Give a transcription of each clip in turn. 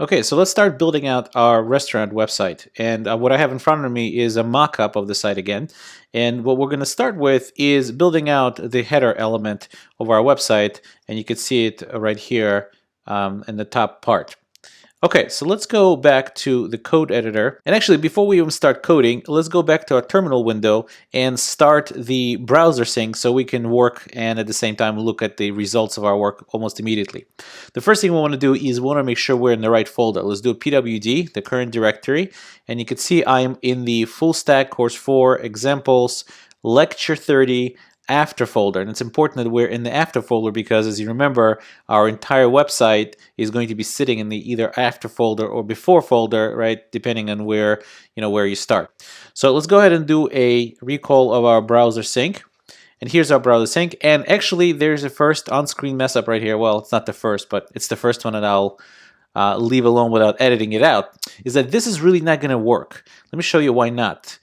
Okay, so let's start building out our restaurant website. And what I have in front of me is a mock-up of the site again. And what we're going to start with is building out the header element of our website. And you can see it right here in the top part. Okay, so let's go back to the code editor. And actually, before we even start coding, let's go back to our terminal window and start the browser sync so we can work and at the same time look at the results of our work almost immediately. The first thing we want to do is we want to make sure we're in the right folder. Let's do a pwd, the current directory, and you can see I'm in the full stack course 4 examples lecture 30 after folder. And it's important that we're in the after folder because, as you remember, our entire website is going to be sitting in the either after folder or before folder, right, depending on where you start. So let's go ahead and do a recall of our browser sync. And here's our browser sync. And actually, there's a first on-screen mess up right here. Well, it's not the first, but it's the first one that I'll leave alone without editing it out, is that this is really not going to work. Let me show you why not.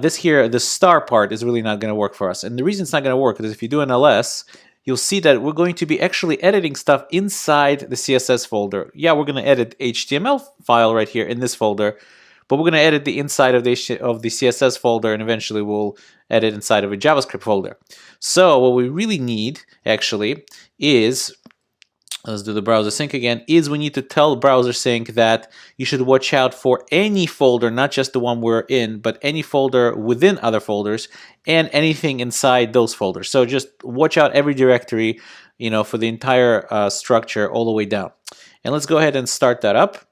This here, the star part, is really not going to work for us. And the reason it's not going to work is if you do an ls, you'll see that we're going to be actually editing stuff inside the CSS folder. Yeah, we're going to edit HTML file right here in this folder, but we're going to edit the inside of the CSS folder, and eventually we'll edit inside of a JavaScript folder. So what we really need, actually, is... let's do the browser sync again, is we need to tell browser sync that you should watch out for any folder, not just the one we're in, but any folder within other folders and anything inside those folders. So just watch out every directory, for the entire structure all the way down. And let's go ahead and start that up.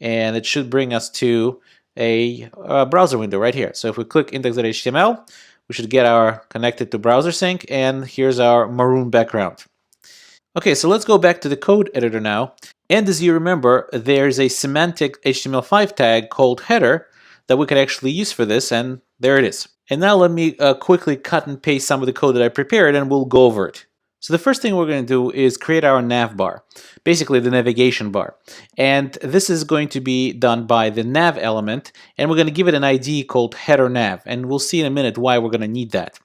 And it should bring us to a browser window right here. So if we click index.html, we should get our connected to browser sync, and here's our maroon background. Okay, so let's go back to the code editor now. And as you remember, there's a semantic HTML5 tag called header that we can actually use for this, and there it is. And now let me quickly cut and paste some of the code that I prepared, and we'll go over it. So the first thing we're going to do is create our navbar, basically the navigation bar. And this is going to be done by the nav element, and we're going to give it an ID called header nav. And we'll see in a minute why we're going to need that.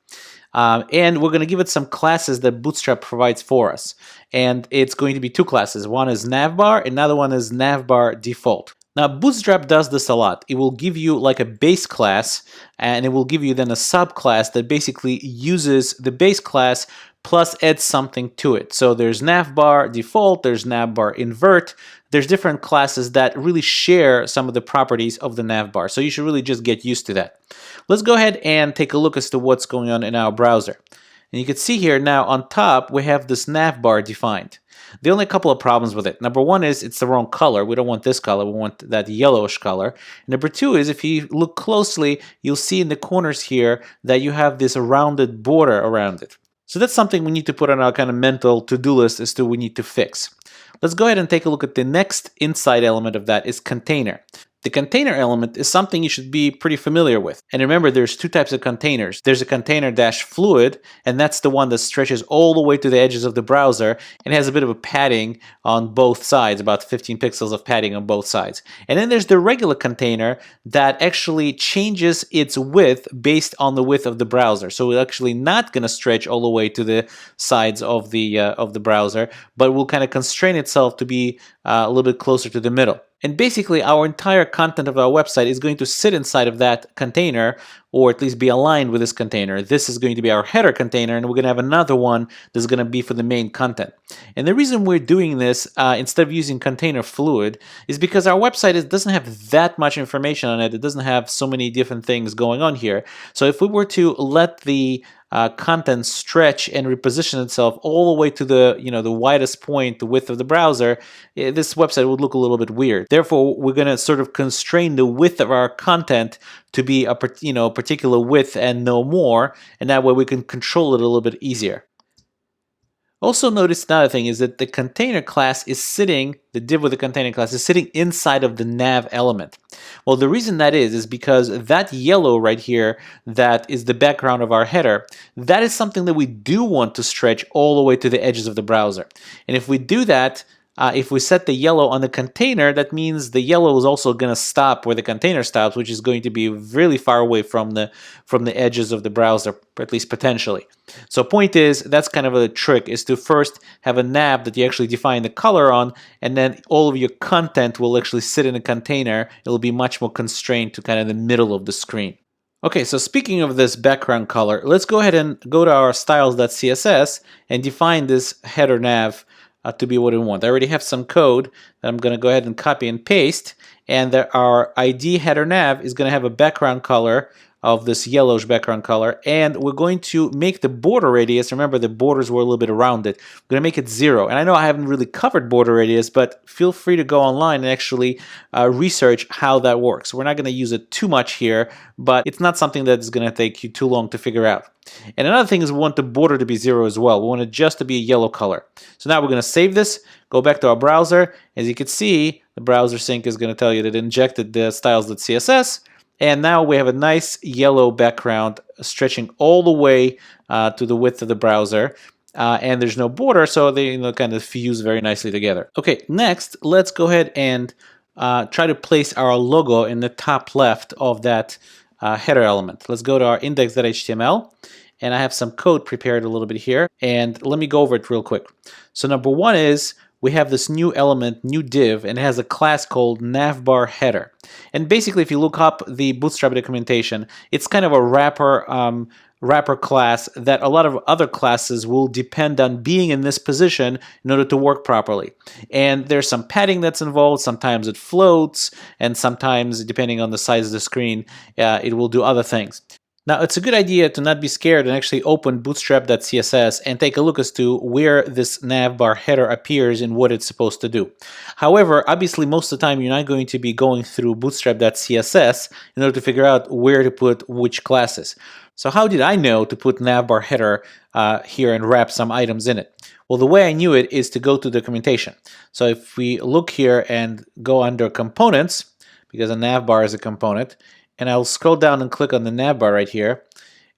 And we're going to give it some classes that Bootstrap provides for us. And it's going to be two classes. One is navbar, another one is navbar default. Now, Bootstrap does this a lot. It will give you like a base class, and it will give you then a subclass that basically uses the base class plus adds something to it. So there's navbar default, there's navbar invert, there's different classes that really share some of the properties of the navbar. So you should really just get used to that. Let's go ahead and take a look as to what's going on in our browser. And you can see here now on top, we have this navbar defined. The only couple of problems with it. Number one is it's the wrong color. We don't want this color. We want that yellowish color. Number two is if you look closely, you'll see in the corners here that you have this rounded border around it. So that's something we need to put on our kind of mental to-do list as to we need to fix. Let's go ahead and take a look at the next inside element of that is container. The container element is something you should be pretty familiar with. And remember, there's two types of containers. There's a container-fluid, and that's the one that stretches all the way to the edges of the browser and has a bit of a padding on both sides, about 15 pixels of padding on both sides. And then there's the regular container that actually changes its width based on the width of the browser. So it's actually not going to stretch all the way to the sides of the browser, but will kind of constrain itself to be a little bit closer to the middle. And basically, our entire content of our website is going to sit inside of that container, or at least be aligned with this container. This is going to be our header container, and we're going to have another one that's going to be for the main content. And the reason we're doing this instead of using container fluid is because our website doesn't have that much information on it. It doesn't have so many different things going on here. So if we were to let the content stretch and reposition itself all the way to the the widest point, the width of the browser, this website would look a little bit weird. Therefore, we're going to sort of constrain the width of our content to be a particular width and no more, and that way we can control it a little bit easier. Also notice another thing is that the container class is sitting, the div with the container class is sitting inside of the nav element. Well, the reason that is because that yellow right here, that is the background of our header, that is something that we do want to stretch all the way to the edges of the browser. And if we do that, if we set the yellow on the container, that means the yellow is also going to stop where the container stops, which is going to be really far away from the edges of the browser, at least potentially. So point is, that's kind of a trick, is to first have a nav that you actually define the color on, and then all of your content will actually sit in a container. It'll be much more constrained to kind of the middle of the screen. Okay, so speaking of this background color, let's go ahead and go to our styles.css and define this header nav to be what we want. I already have some code that I'm going to go ahead and copy and paste, and our ID header nav is going to have a background color of this yellowish background color, and we're going to make the border radius, remember the borders were a little bit around it, we're going to make it 0. And I know I haven't really covered border radius, but feel free to go online and actually research how that works. We're not going to use it too much here, but it's not something that's going to take you too long to figure out. And another thing is we want the border to be 0 as well. We want it just to be a yellow color. So now we're going to save this, go back to our browser. As you can see, the browser sync is going to tell you that it injected the styles.css. And now we have a nice yellow background stretching all the way to the width of the browser. And there's no border, so they kind of fuse very nicely together. Okay, next, let's go ahead and try to place our logo in the top left of that header element. Let's go to our index.html. And I have some code prepared a little bit here. And let me go over it real quick. So number one is, we have this new element, new div, and it has a class called Navbar header. And basically, if you look up the Bootstrap documentation, it's kind of a wrapper class that a lot of other classes will depend on being in this position in order to work properly. And there's some padding that's involved. Sometimes it floats, and sometimes, depending on the size of the screen, it will do other things. Now, it's a good idea to not be scared and actually open bootstrap.css and take a look as to where this navbar header appears and what it's supposed to do. However, obviously, most of the time, you're not going to be going through bootstrap.css in order to figure out where to put which classes. So how did I know to put navbar header here and wrap some items in it? Well, the way I knew it is to go to documentation. So if we look here and go under components, because a navbar is a component, and I'll scroll down and click on the navbar right here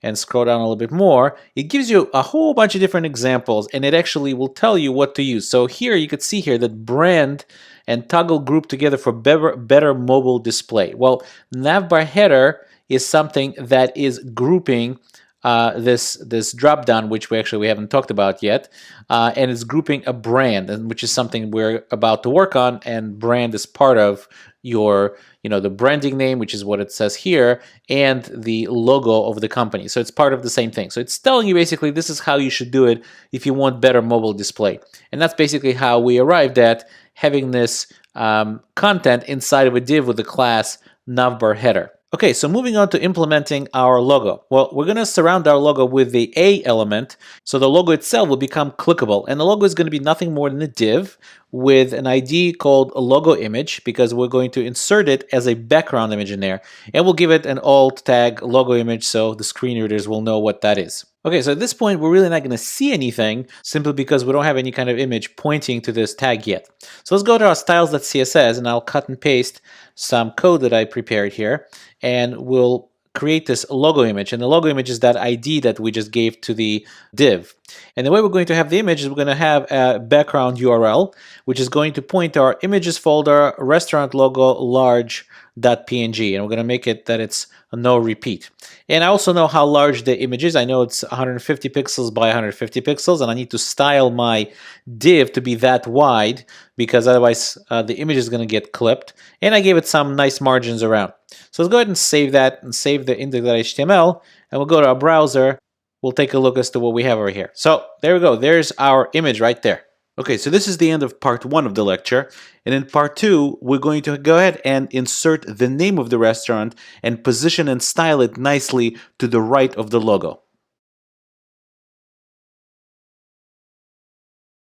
and scroll down a little bit more, it gives you a whole bunch of different examples, and it actually will tell you what to use. So here you can see here that brand and toggle group together for better mobile display. Well, navbar header is something that is grouping this drop down, which we haven't talked about yet, and it's grouping a brand, and which is something we're about to work on. And brand is part of your, the branding name, which is what it says here, and the logo of the company. So it's part of the same thing. So it's telling you basically this is how you should do it if you want better mobile display. And that's basically how we arrived at having this content inside of a div with the class navbar header. Okay, so moving on to implementing our logo. Well, we're going to surround our logo with the A element, so the logo itself will become clickable. And the logo is going to be nothing more than a div with an ID called a logo image, because we're going to insert it as a background image in there. And we'll give it an alt tag logo image so the screen readers will know what that is. Okay, so at this point, we're really not going to see anything simply because we don't have any kind of image pointing to this tag yet. So let's go to our styles.css, and I'll cut and paste some code that I prepared here, and we'll create this logo image. And the logo image is that ID that we just gave to the div. And the way we're going to have the image is we're going to have a background URL, which is going to point to our images folder, restaurant logo, large.png. And we're going to make it that it's a no repeat. And I also know how large the image is. I know it's 150 pixels by 150 pixels, and I need to style my div to be that wide, because otherwise the image is going to get clipped. And I gave it some nice margins around. So let's go ahead and save that and save the index.html, and we'll go to our browser. We'll take a look as to what we have over here. So there we go. There's our image right there. Okay, so this is the end of part 1 of the lecture. And in part 2, we're going to go ahead and insert the name of the restaurant and position and style it nicely to the right of the logo.